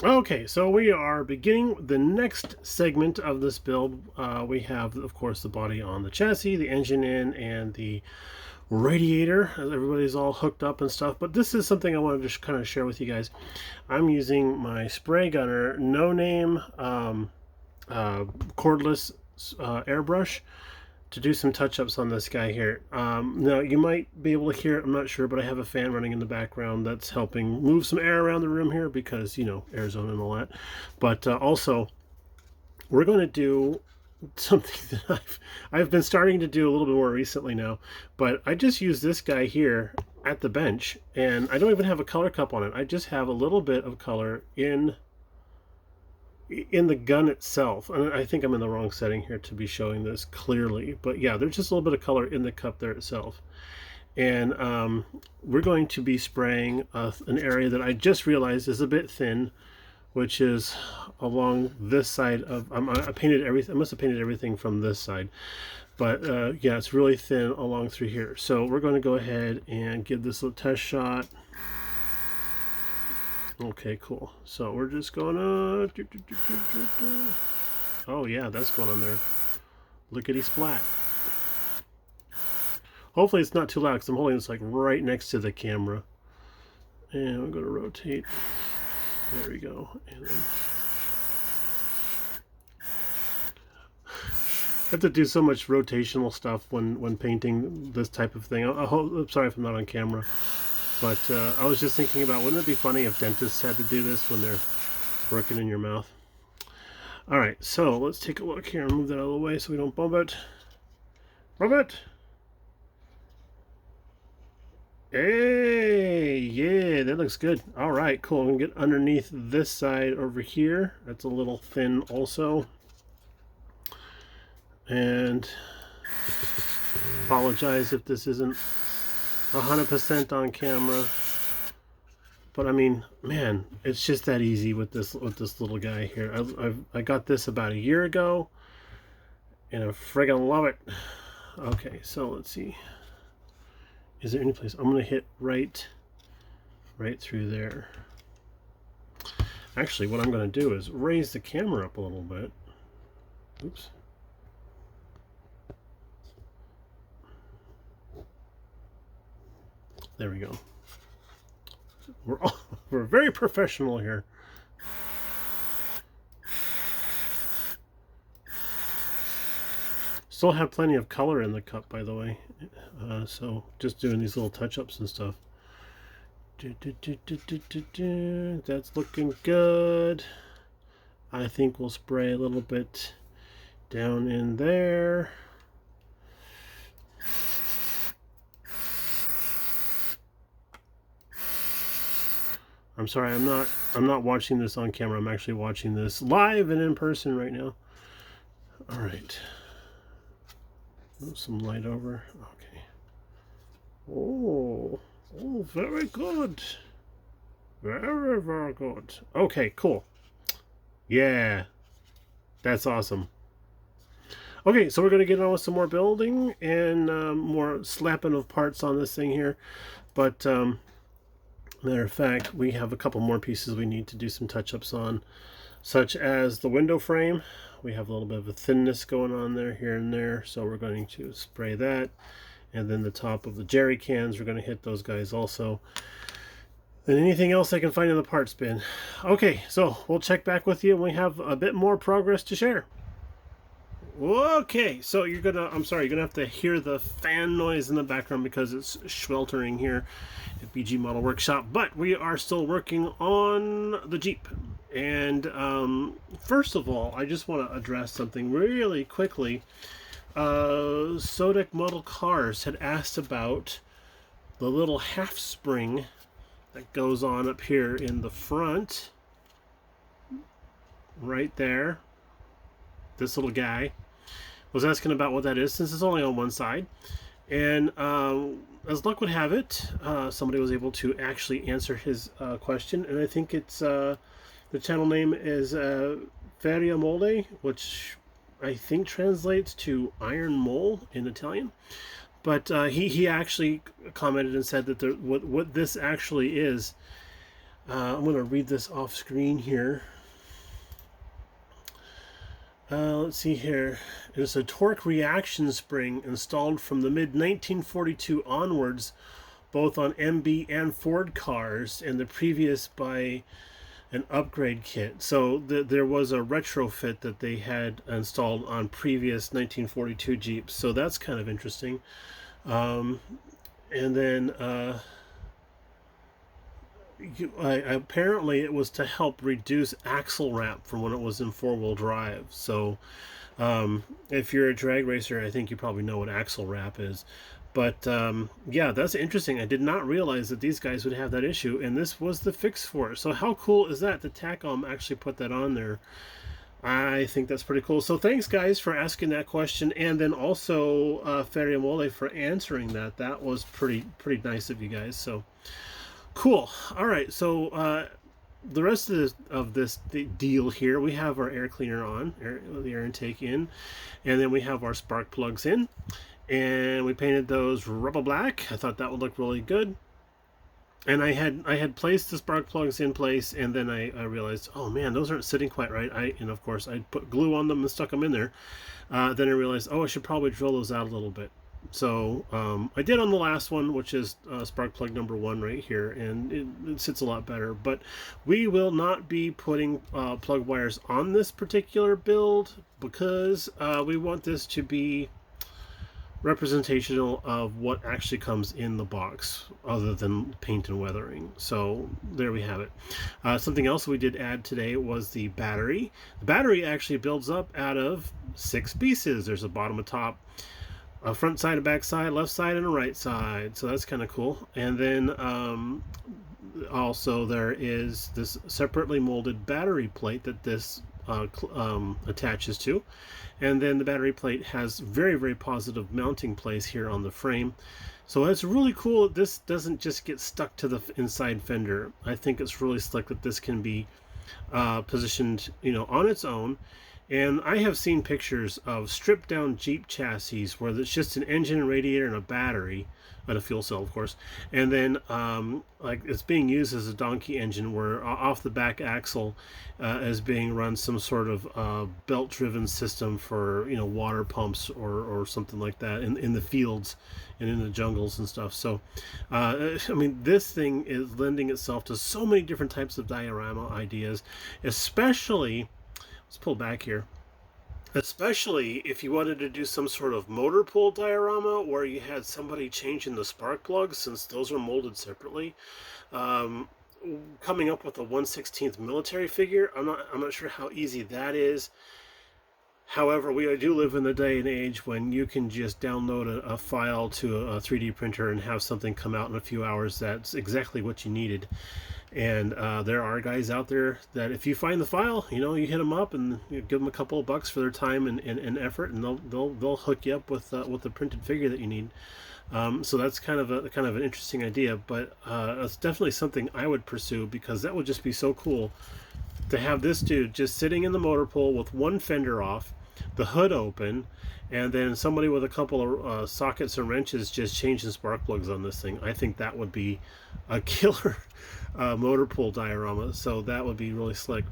Okay, so we are beginning the next segment of this build. We have, of course, the body on the chassis, the engine in, and the radiator. Everybody's all hooked up and stuff. But this is something I wanted to just kind of share with you guys. I'm using my spray gunner, no name, cordless airbrush to do some touch-ups on this guy here. Now, you might be able to hear it, I'm not sure, but I have a fan running in the background that's helping move some air around the room here because, you know, Arizona and all that. But also, we're going to do something that I've been starting to do a little bit more recently now. But I just use this guy here at the bench, and I don't even have a color cup on it. I just have a little bit of color in the gun itself. And I think I'm in the wrong setting here to be showing this clearly, but yeah, there's just a little bit of color in the cup there itself. And we're going to be spraying an area that I just realized is a bit thin, which is along this side of, I painted everything, I must have painted everything from this side, but yeah, it's really thin along through here. So we're going to go ahead and give this a test shot. Okay, cool. So we're just going to... Oh yeah, that's going on there. Lickety splat. Hopefully it's not too loud because I'm holding this like right next to the camera. And I'm going to rotate. There we go. And then... I have to do so much rotational stuff when painting this type of thing. I'm sorry if I'm not on camera. But I was just thinking about, wouldn't it be funny if dentists had to do this when they're working in your mouth? All right, so let's take a look here and move that out of the way so we don't bump it. Bump it! Hey, yeah, that looks good. All right, cool. I'm going to get underneath this side over here. That's a little thin also. And apologize if this isn't 100% on camera, but I mean, man, it's just that easy with this little guy here. I got this about a year ago, and I friggin' love it. Okay, so let's see. Is there any place I'm gonna hit right through there? Actually, what I'm gonna do is raise the camera up a little bit. Oops. There we go. We're very professional here. Still have plenty of color in the cup, by the way. So just doing these little touch-ups and stuff. That's looking good. I think we'll spray a little bit down in there. I'm sorry, I'm not watching this on camera. I'm actually watching this live and in person right now. All right. Move some light over. Okay. Oh, very good. Very, very good. Okay, cool. Yeah, that's awesome. Okay, so we're going to get on with some more building and more slapping of parts on this thing here. But matter of fact, we have a couple more pieces we need to do some touch-ups on, such as the window frame. We have a little bit of a thinness going on there, here and there, so we're going to spray that. And then the top of the jerry cans, we're going to hit those guys also. And anything else I can find in the parts bin. Okay, so we'll check back with you when we have a bit more progress to share. Okay, so you're gonna have to hear the fan noise in the background because it's sweltering here at BG Model Workshop, but we are still working on the Jeep. And first of all, I just want to address something really quickly. Sodec Model Cars had asked about the little half spring that goes on up here in the front, right there. This little guy was asking about what that is, since it's only on one side. And as luck would have it, somebody was able to actually answer his question, and I think it's the channel name is Feria Molde, which I think translates to iron mole in Italian. But he actually commented and said that what this actually is I'm going to read this off screen here. Let's see here. It's a torque reaction spring installed from the mid-1942 onwards, both on MB and Ford cars, and the previous by an upgrade kit. So there was a retrofit that they had installed on previous 1942 Jeeps. So that's kind of interesting. And then apparently it was to help reduce axle ramp from when it was in four-wheel drive. So if you're a drag racer, I think you probably know what axle ramp is. But yeah, that's interesting. I did not realize that these guys would have that issue, and this was the fix for it. So how cool is that? The Takom actually put that on there. I think that's pretty cool. So thanks, guys, for asking that question, and then also Feriamole for answering that. That was pretty nice of you guys. So cool. All right. So the rest of this deal here, we have our air cleaner on, the air intake in, and then we have our spark plugs in. And we painted those rubber black. I thought that would look really good. And I had placed the spark plugs in place, and then I realized, oh man, those aren't sitting quite right. And of course I put glue on them and stuck them in there. Then I realized, oh, I should probably drill those out a little bit. So I did on the last one, which is spark plug number 1 right here, and it sits a lot better. But we will not be putting plug wires on this particular build because we want this to be representational of what actually comes in the box other than paint and weathering. So there we have it. Something else we did add today was the battery. The battery actually builds up out of 6 pieces. There's a bottom, a top, a front side, a back side, left side, and a right side. So that's kind of cool. And then also there is this separately molded battery plate that this attaches to, and then the battery plate has very positive mounting place here on the frame. So it's really cool that this doesn't just get stuck to the inside fender. I think it's really slick that this can be positioned, on its own. And I have seen pictures of stripped down Jeep chassis where it's just an engine, radiator, and a battery, and a fuel cell, of course. And then like it's being used as a donkey engine where off the back axle is being run some sort of belt-driven system for, water pumps or something like that in the fields and in the jungles and stuff. So, I mean, this thing is lending itself to so many different types of diorama ideas, especially... Let's pull back here. Especially if you wanted to do some sort of motor pool diorama where you had somebody changing the spark plugs, since those are molded separately. Coming up with a 1/16 military figure, I'm not sure how easy that is. However, we do live in the day and age when you can just download a file to a 3D printer and have something come out in a few hours that's exactly what you needed. And there are guys out there that if you find the file, you hit them up and you give them a couple of bucks for their time and effort, and they'll hook you up with the printed figure that you need. So that's kind of an interesting idea, but it's definitely something I would pursue because that would just be so cool to have this dude just sitting in the motor pool with one fender off, the hood open, and then somebody with a couple of sockets and wrenches just changing spark plugs on this thing. I think that would be a killer motor pool diorama, so that would be really slick.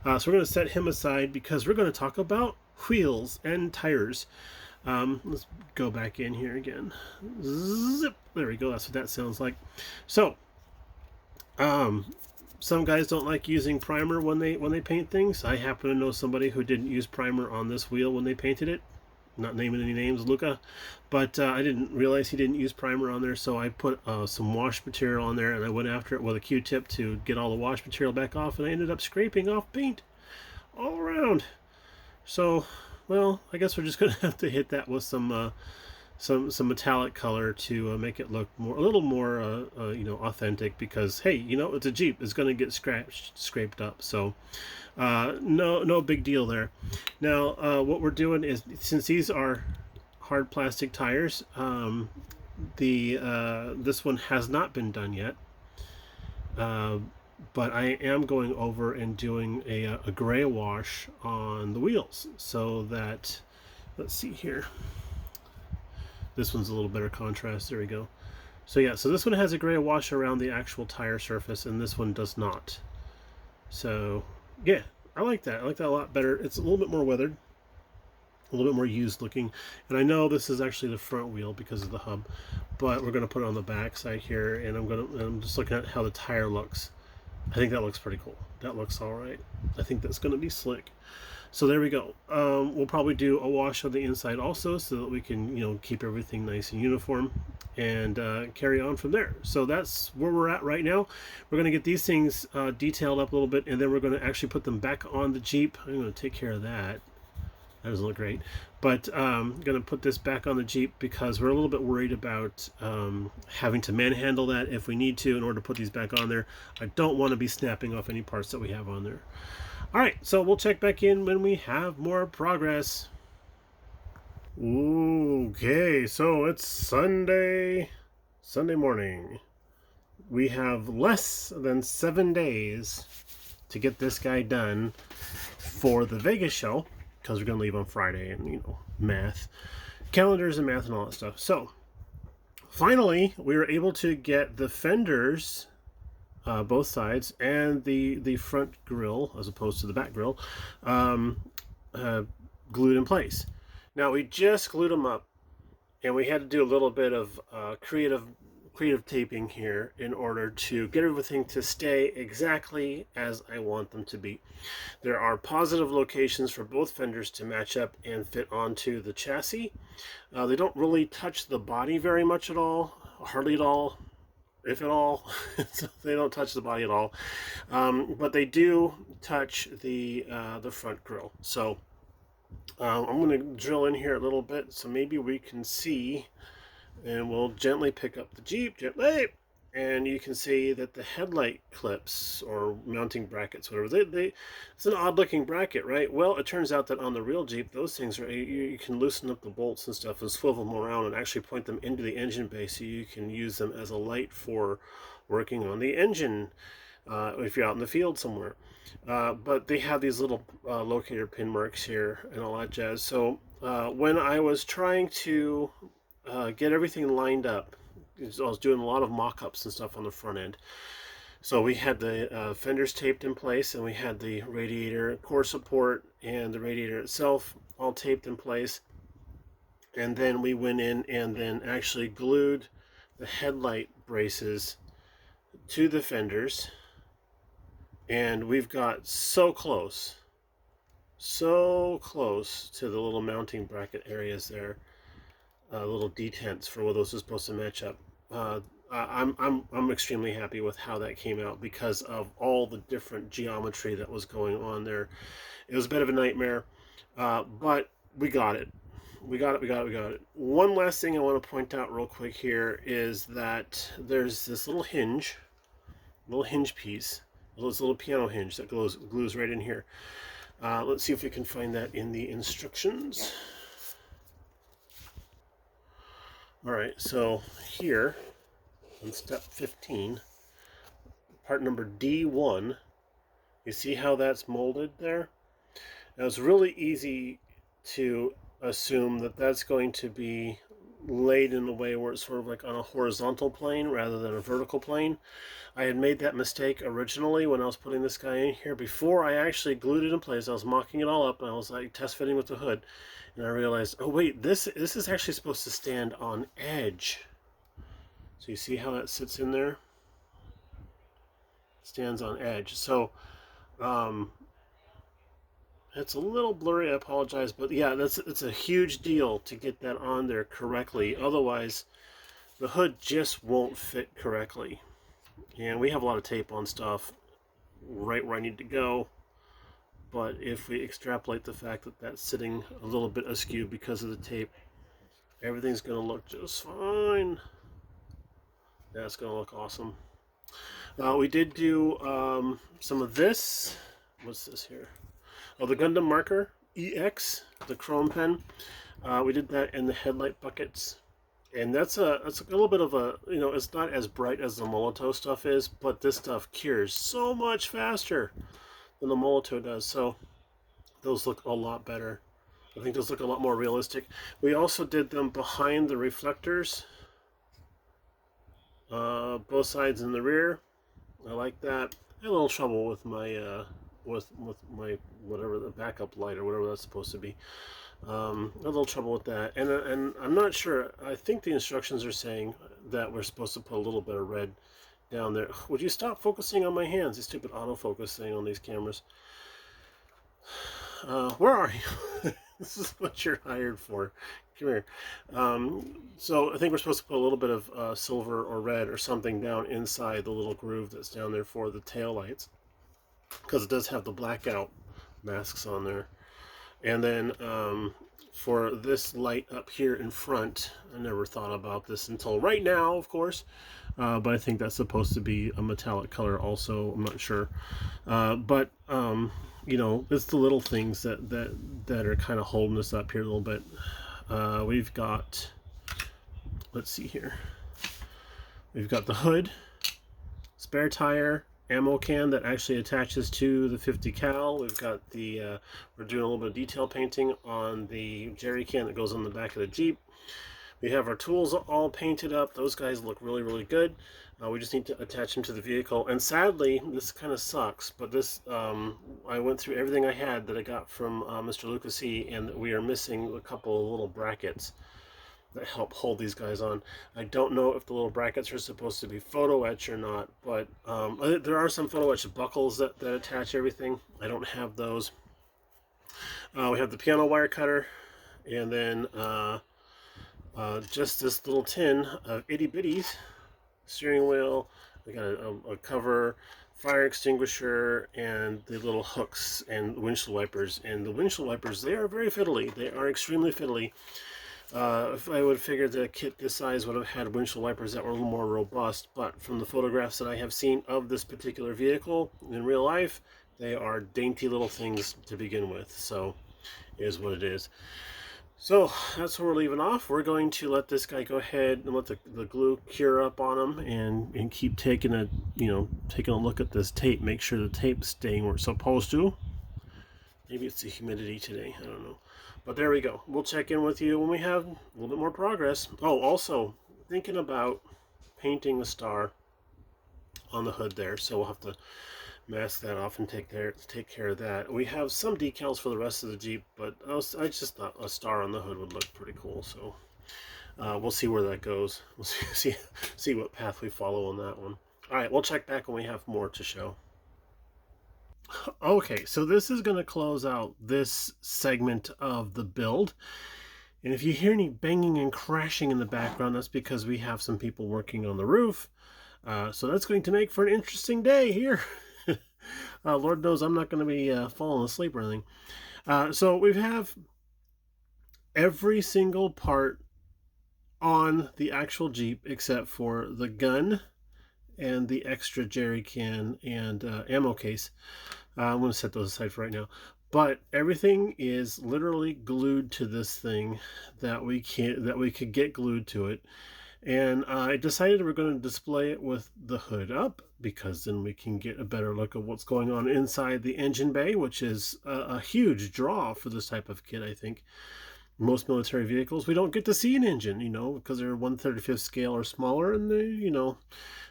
So we're going to set him aside because we're going to talk about wheels and tires. Let's go back in here again. Zip. There we go. That's what that sounds like. So some guys don't like using primer when they paint things. I happen to know somebody who didn't use primer on this wheel when they painted it. Not naming any names, Luca, but I didn't realize he didn't use primer on there, so I put some wash material on there, and I went after it with a Q-tip to get all the wash material back off, and I ended up scraping off paint all around. So, well, I guess we're just gonna have to hit that with some metallic color to make it look a little more authentic, because hey, it's a Jeep, it's going to get scraped up, so no big deal there. Now what we're doing is, since these are hard plastic tires, this one has not been done yet, but I am going over and doing a gray wash on the wheels, so that, let's see here, this one's a little better contrast. There we go. So yeah, so this one has a gray wash around the actual tire surface, and this one does not. So yeah, I like that. I like that a lot better. It's a little bit more weathered, a little bit more used looking. And I know this is actually the front wheel because of the hub, but we're going to put it on the back side here, and I'm just looking at how the tire looks. I think that looks pretty cool. That looks all right. I think that's going to be slick. So there we go. We'll probably do a wash on the inside also, so that we can, keep everything nice and uniform, and carry on from there. So that's where we're at right now. We're going to get these things detailed up a little bit, and then we're going to actually put them back on the Jeep. I'm going to take care of that. That doesn't look great. But I'm going to put this back on the Jeep because we're a little bit worried about having to manhandle that if we need to in order to put these back on there. I don't want to be snapping off any parts that we have on there. All right, so we'll check back in when we have more progress. Okay, so it's Sunday morning. We have less than 7 days to get this guy done for the Vegas show, because we're going to leave on Friday, and math, calendars and math and all that stuff. So finally, we were able to get the fenders, both sides, and the front grille, as opposed to the back grille, glued in place. Now we just glued them up, and we had to do a little bit of creative taping here in order to get everything to stay exactly as I want them to be. There are positive locations for both fenders to match up and fit onto the chassis. They don't really touch the body very much at all, hardly at all, if at all. They don't touch the body at all, but they do touch the front grille. So I'm going to drill in here a little bit so maybe we can see. And we'll gently pick up the Jeep, gently, and you can see that the headlight clips, or mounting brackets, whatever, it's an odd looking bracket, right? Well, it turns out that on the real Jeep, those things are, you can loosen up the bolts and stuff and swivel them around and actually point them into the engine bay, so you can use them as a light for working on the engine if you're out in the field somewhere. But they have these little locator pin marks here and all that jazz. So when I was trying to get everything lined up, I was doing a lot of mock-ups and stuff on the front end. So we had the fenders taped in place, and we had the radiator core support and the radiator itself all taped in place. And then we went in and then actually glued the headlight braces to the fenders. And we've got so close to the little mounting bracket areas there. Little detents for where those are supposed to match up. I'm extremely happy with how that came out because of all the different geometry that was going on there. It was a bit of a nightmare, but we got it. We got it. One last thing I want to point out real quick here is that there's this little hinge piece, this little piano hinge that glues right in here. Let's see if we can find that in the instructions. Alright, so here on step 15, part number D1, you see how that's molded there? Now it's really easy to assume that that's going to be laid in a way where it's sort of like on a horizontal plane rather than a vertical plane. I had made that mistake originally when I was putting this guy in here. Before I actually glued it in place, I was mocking it all up, and I was like test fitting with the hood. And I realized, oh wait, this is actually supposed to stand on edge. So you see how that sits in there? It stands on edge. So it's a little blurry, I apologize, but yeah, it's a huge deal to get that on there correctly. Otherwise, the hood just won't fit correctly. And we have a lot of tape on stuff right where I need to go. But if we extrapolate the fact that that's sitting a little bit askew because of the tape, everything's going to look just fine. That's going to look awesome. We did do some of this. What's this here? Oh, the Gundam marker EX, the chrome pen. We did that in the headlight buckets. And that's a little bit of a, it's not as bright as the Molotov stuff is, but this stuff cures so much faster than the Molotov does, so those look a lot better. I think those look a lot more realistic. We also did them behind the reflectors. both sides in the rear. I like that. I had a little trouble with my with my whatever the backup light or whatever that's supposed to be. A little trouble with that, and I'm not sure. I think the instructions are saying that we're supposed to put a little bit of red down there. Would you stop focusing on my hands? This stupid autofocus thing on these cameras. Where are you? This is what you're hired for. Come here. So I think we're supposed to put a little bit of silver or red or something down inside the little groove that's down there for the tail lights, because it does have the blackout masks on there. And then for this light up here in front, I never thought about this until right now, of course, but I think that's supposed to be a metallic color also. I'm not sure, but you know, it's the little things that are kind of holding us up here a little bit. We've got, let's see here, we've got the hood, spare tire, ammo can that actually attaches to the 50 cal. We've got the we're doing a little bit of detail painting on the jerry can that goes on the back of the Jeep. We have our tools all painted up. Those guys look really good. We just need to attach them to the vehicle. And sadly, this kind of sucks, but this I went through everything I had that I got from Mr. Lucas E, and we are missing a couple of little brackets that help hold these guys on. I don't know if the little brackets are supposed to be photo etch or not, but there are some photo etch buckles that attach everything. I don't have those. We have the piano wire cutter, and then just this little tin of itty bitties, steering wheel. We got a cover, fire extinguisher, and the little hooks and windshield wipers. And the windshield wipers, they are very fiddly. They are extremely fiddly. If I would figure the kit this size would have had windshield wipers that were a little more robust, but from the photographs that I have seen of this particular vehicle in real life, they are dainty little things to begin with. So, it is what it is. So that's where we're leaving off. We're going to let this guy go ahead and let the glue cure up on him, and keep taking a look at this tape. Make sure the tape's staying where it's supposed to. Maybe it's the humidity today. I don't know. But there we go. We'll check in with you when we have a little bit more progress. Oh, also thinking about painting the star on the hood there. So we'll have to mask that off and take care of that. We have some decals for the rest of the Jeep, but I just thought a star on the hood would look pretty cool. So we'll see where that goes. We'll see what path we follow on that one. All right, we'll check back when we have more to show. Okay, so this is going to close out this segment of the build. And if you hear any banging and crashing in the background, that's because we have some people working on the roof. So that's going to make for an interesting day here. Lord knows I'm not going to be falling asleep or anything. So we have every single part on the actual Jeep except for the gun and the extra jerry can and ammo case. I'm going to set those aside for right now. But everything is literally glued to this thing that we could get glued to it. And I decided we're going to display it with the hood up, because then we can get a better look of what's going on inside the engine bay, which is a huge draw for this type of kit, I think. Most military vehicles, we don't get to see an engine, because they're 1/35th scale or smaller, and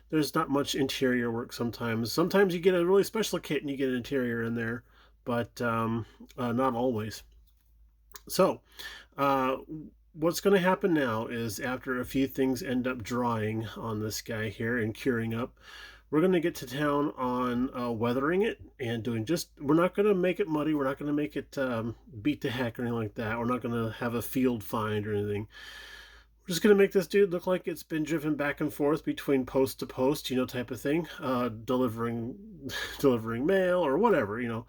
there's not much interior work sometimes. Sometimes you get a really special kit and you get an interior in there, but not always. So, what's going to happen now is, after a few things end up drying on this guy here and curing up, we're going to get to town on weathering it and we're not going to make it muddy. We're not going to make it beat to heck or anything like that. We're not going to have a field find or anything. We're just going to make this dude look like it's been driven back and forth between post to post, type of thing, delivering mail or whatever,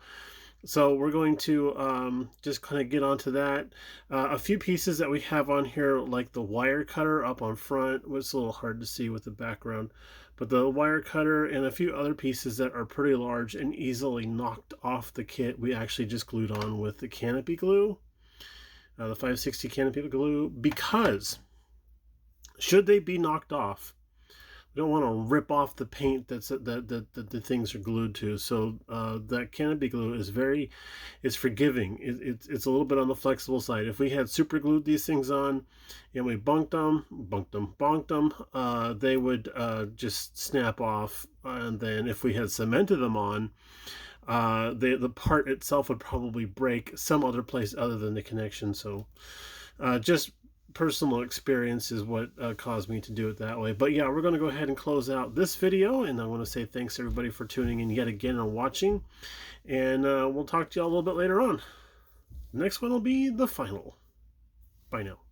So we're going to just kind of get onto that. A few pieces that we have on here, like the wire cutter up on front, was a little hard to see with the background, but the wire cutter and a few other pieces that are pretty large and easily knocked off the kit, we actually just glued on with the Canopy Glue, the 560 Canopy Glue, because should they be knocked off, we don't want to rip off the paint that the things are glued to. So that Canopy glue is forgiving. It's a little bit on the flexible side. If we had super glued these things on and we bonked them, they would just snap off. And then if we had cemented them on, the part itself would probably break some other place other than the connection. So just personal experience is what caused me to do it that way. But yeah, we're going to go ahead and close out this video, and I want to say thanks everybody for tuning in yet again and watching, and we'll talk to you all a little bit later on. The next one will be the final. Bye now.